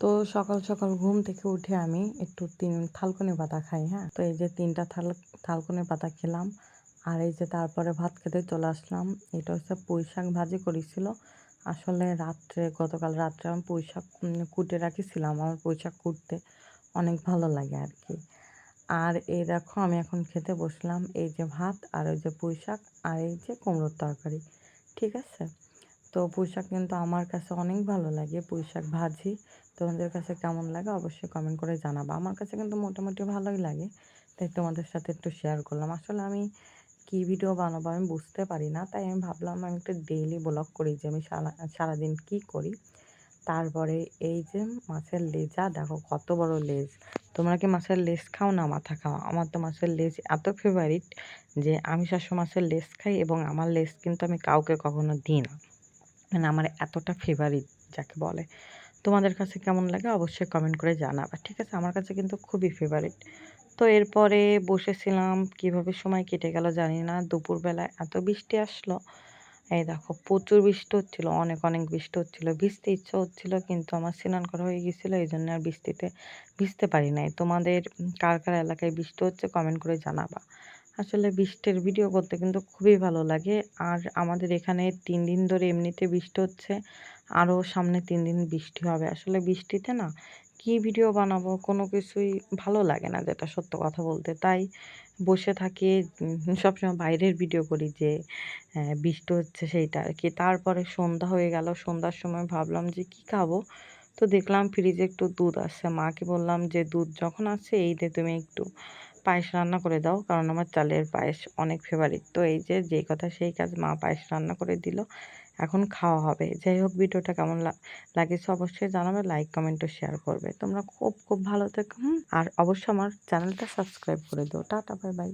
তো সকাল সকাল ঘুম থেকে উঠে আমি একটু থালকুনি পাতা খাই, হ্যাঁ? তো এই যে ৩টা থালকুনি পাতা খেলাম। আর এই যে তারপরে ভাত খেতে চলে আসলাম। এটা হচ্ছে পুঁইশাক ভাজি করেছিল। আসলে গতকাল রাত্রে আমি পুঁইশাক কুটে রাখিছিলাম। আমার পুঁইশাক কুটতে অনেক ভালো লাগে আরকি। আর এই দেখো আমি এখন খেতে বসলাম। এই যে ভাত আর ওই যে পুঁইশাক আর এই যে কুমড়োর তরকারি। ঠিক আছে? তো পুঁইশাক কিন্তু আমার কাছে অনেক ভালো লাগে, পুঁইশাক ভাজি। তোমাদের কাছে কেমন লাগে অবশ্যই কমেন্ট করে জানাবা। আমার কাছে কিন্তু মোটামুটি ভালোই লাগে। তাই তোমাদের সাথে একটু শেয়ার করলাম। আসলে আমি কী ভিডিও বানাবো আমি বুঝতে পারি না। তাই আমি ভাবলাম আমি একটা ডেইলি ব্লগ করি যে আমি সারাদিন কী করি। তারপরে এই যে মাছের লেজা দেখো কত বড় লেজ। তোমরা কি মাছের লেজ খাও না মাথা খাও? আমার তো মাছের লেজ এত ফেভারিট যে আমি সবসময় মাছের লেজ খাই এবং আমার লেজ কিন্তু আমি কাউকে কখনো দিই না। মানে আমার এতটা ফেভারিট যাকে বলে। তোমাদের কাছে কেমন লাগে অবশ্যই কমেন্ট করে জানাবা। ঠিক আছে? আমার কাছে কিন্তু খুবই ফেভারিট। তো এরপরে বসেছিলাম, কিভাবে সময় কেটে গেল জানি না। দুপুরবেলায় এত বৃষ্টি আসলো। এই দেখো প্রচুর বৃষ্টি হচ্ছিল, অনেক, অনেক বৃষ্টি হচ্ছিল। ভিজতে ইচ্ছা হচ্ছিল কিন্তু আমার স্নান করা হয়ে গেছিল। এইজন্য আর বৃষ্টিতে ভিজতে পারি নাই। তোমাদের কার, কার এলাকায় বৃষ্টি হচ্ছে কমেন্ট করে জানাবা। আসলে বৃষ্টির ভিডিও করতে কিন্তু খুবই ভালো লাগে। আর আমাদের এখানে ৩ দিন ধরে এমনিতে বৃষ্টি হচ্ছে। আরও সামনে ৩ দিন বৃষ্টি হবে। আসলে বৃষ্টিতে না কী ভিডিও বানাবো কোনো কিছুই ভালো লাগে না যেটা সত্য কথা বলতে। তাই বসে থাকি সবসময় বাইরের ভিডিও করি যে বৃষ্টি হচ্ছে সেইটা আরকি। তারপরে সন্ধ্যা হয়ে গেল। সন্ধ্যার সময় ভাবলাম যে কী খাবো? তো দেখলাম ফ্রিজে একটু দুধ আছে। মাকে বললাম যে, "দুধ যখন আছে এই দিয়ে তুমি একটু পায়েস রান্না করে দাও।" কারণ আমার চালের পায়েস অনেক ফেভারিট। তো এই যে যেই কথা সেই কাজ মা পায়েস রান্না করে দিল। এখন খাওয়া হবে। যাই হোক ভিডিওটা কেমন লাগেছে অবশ্যই জানাবে। লাইক, কমেন্ট ও শেয়ার করবে। তোমরা খুব, খুব ভালো থেকো, হুম? আর অবশ্যই আমার চ্যানেলটা সাবস্ক্রাইব করে দিও। Tata, bye, by.